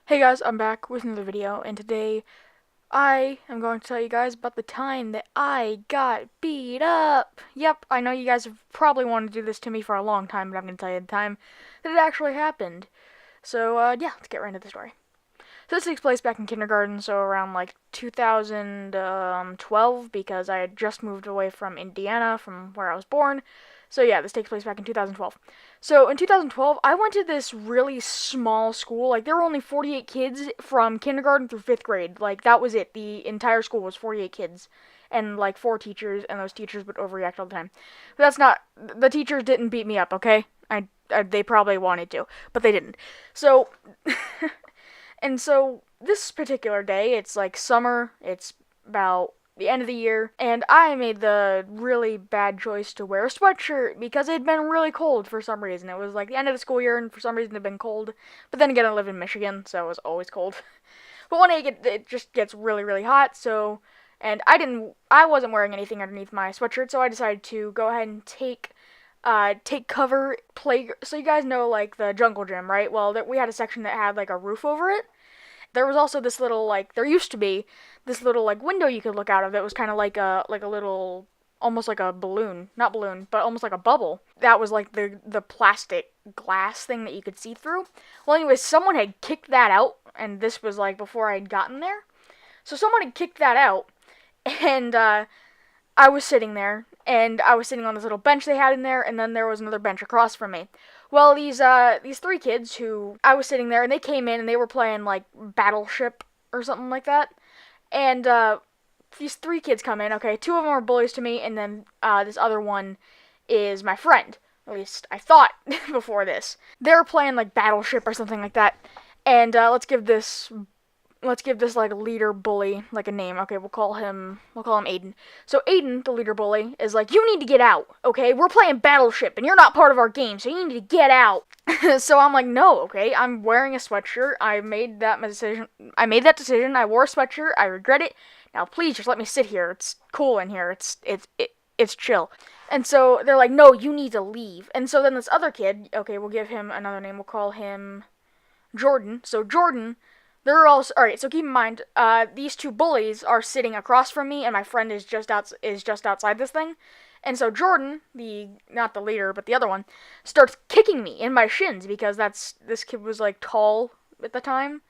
Hey guys, I'm back with another video, and today I am going to tell you guys about the time that I got beat up. Yep, I know you guys have probably wanted to do this to me for a long time, but I'm going to tell you the time that it actually happened. So, yeah, let's get right into the story. So this takes place back in kindergarten, so around like 2012, because I had just moved away from Indiana, from where I was born. So yeah, this takes place back in 2012. So in 2012, I went to this really small school. Like there were only 48 kids from kindergarten through 5th grade. Like that was it. The entire school was 48 kids and like 4 teachers, and those teachers would overreact all the time. But that's not, the teachers didn't beat me up, okay? They probably wanted to, but they didn't. So And so this particular day, it's like summer, it's about the end of the year, and I made the really bad choice to wear a sweatshirt because it had been really cold for some reason. It was like the end of the school year, and for some reason it had been cold. But then again, I live in Michigan, so it was always cold. But one day it just gets really, really hot, so. And I wasn't wearing anything underneath my sweatshirt, so I decided to go ahead and take cover play. So you guys know like the jungle gym, right? Well, we had a section that had like a roof over it. There was also this little like there used to be this little like window you could look out of that was kind of like a little, almost like a balloon, not balloon, but almost like a bubble. That was like the plastic glass thing that you could see through. Well, anyways, someone had kicked that out, and this was like before I had gotten there. So someone had kicked that out, and I was sitting there, and I was sitting on this little bench they had in there, and then there was another bench across from me. Well, these 3 kids who I was sitting there, and they came in and they were playing like Battleship or something like that, and these 3 kids come in. Okay, 2 of them are bullies to me, and then this other one is my friend. At least I thought before this. They were playing like Battleship or something like that, and let's give this like leader bully like a name. Okay, we'll call him Aiden. So Aiden, the leader bully, is like, you need to get out. Okay, we're playing Battleship and you're not part of our game, so you need to get out. So I'm like, no, okay, I'm wearing a sweatshirt. I made that decision. I wore a sweatshirt. I regret it. Now please just let me sit here. It's cool in here. It's chill. And so they're like, no, you need to leave. And so then this other kid, okay, we'll give him another name. We'll call him Jordan. So Jordan, they're all right. So keep in mind, these 2 bullies are sitting across from me, and my friend is just outside this thing. And so Jordan, the not the leader but the other one, starts kicking me in my shins because this kid was like tall at the time,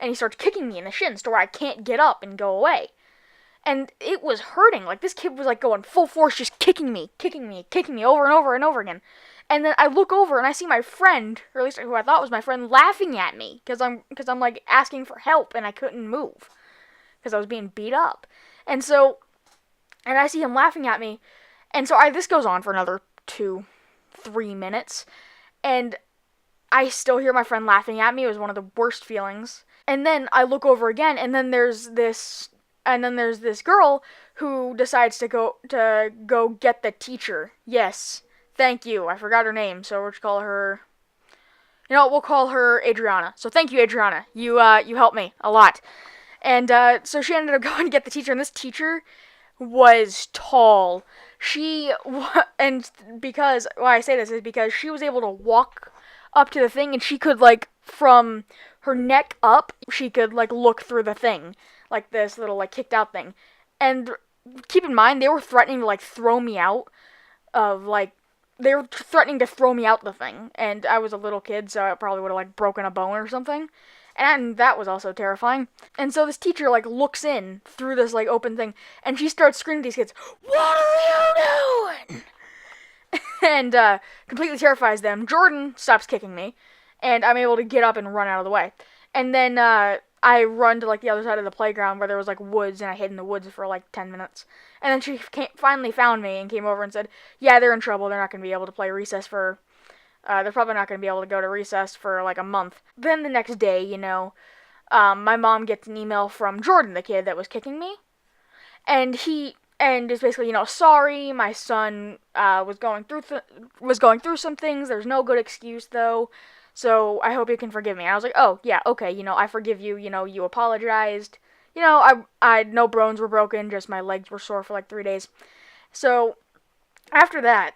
and he starts kicking me in the shins to where I can't get up and go away. And it was hurting. Like this kid was like going full force, just kicking me, kicking me over and over and over again. And then I look over and I see my friend, or at least who I thought was my friend, laughing at me because I'm like asking for help and I couldn't move because I was being beat up. And so, and I see him laughing at me, and so this goes on for another 2, 3 minutes, and I still hear my friend laughing at me. It was one of the worst feelings. And then I look over again, and then there's this girl who decides to go get the teacher. Yes, thank you. I forgot her name, so we'll just call her. We'll call her Adriana. So thank you, Adriana. You helped me a lot. And so she ended up going to get the teacher, and this teacher was tall. And because why I say this is because she was able to walk up to the thing, and she could like from her neck up, she could like look through the thing, like this little like kicked out thing. And keep in mind, they were threatening to like throw me out of like they were threatening to throw me out the thing, and I was a little kid, so I probably would have like broken a bone or something. And that was also terrifying. And so this teacher like looks in through this like open thing, and she starts screaming at these kids, "What are you doing?" And completely terrifies them. Jordan stops kicking me, and I'm able to get up and run out of the way. And then I run to like the other side of the playground where there was like woods, and I hid in the woods for like 10 minutes. And then she finally found me and came over and said, "Yeah, they're in trouble. They're not going to be able to play recess for. They're probably not going to be able to go to recess for like a month." Then the next day, my mom gets an email from Jordan, the kid that was kicking me, and is basically, sorry, my son was going through some things. There's no good excuse though, so I hope you can forgive me. And I was like, oh yeah, okay, I forgive you. You apologized. I no bones were broken, just my legs were sore for like 3 days. So after that,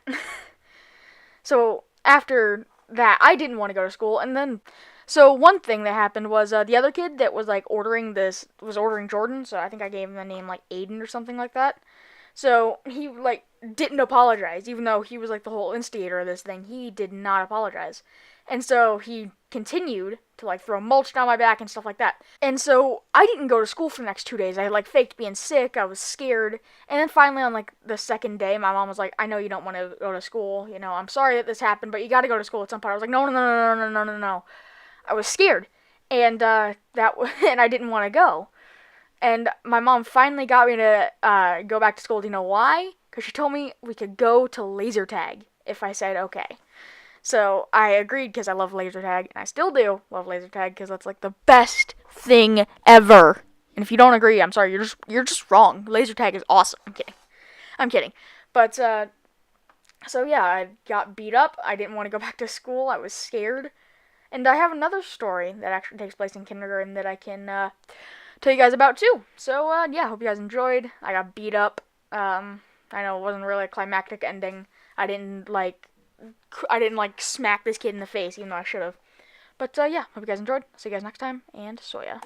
so after that, I didn't want to go to school, and then So one thing that happened was the other kid that was like ordering this was ordering Jordan. So I think I gave him the name like Aiden or something like that. So he like didn't apologize, even though he was like the whole instigator of this thing. He did not apologize, and so he continued to like throw mulch down my back and stuff like that. And so I didn't go to school for the next 2 days. I like faked being sick. I was scared, and then finally on like the second day, my mom was like, "I know you don't want to go to school. You know, I'm sorry that this happened, but you got to go to school at some point." I was like, "No, no, no, no, no, no, no, no, no." I was scared, and and I didn't want to go. And my mom finally got me to go back to school. Do you know why? Because she told me we could go to laser tag if I said okay. So I agreed because I love laser tag, and I still do love laser tag because that's like the best thing ever. And if you don't agree, I'm sorry, you're just wrong. Laser tag is awesome. I'm kidding. I'm kidding. But so yeah, I got beat up. I didn't want to go back to school. I was scared. And I have another story that actually takes place in kindergarten that I can tell you guys about too. So yeah, hope you guys enjoyed. I got beat up. I know it wasn't really a climactic ending. I didn't like smack this kid in the face, even though I should have. But yeah, hope you guys enjoyed. See you guys next time, and Soya.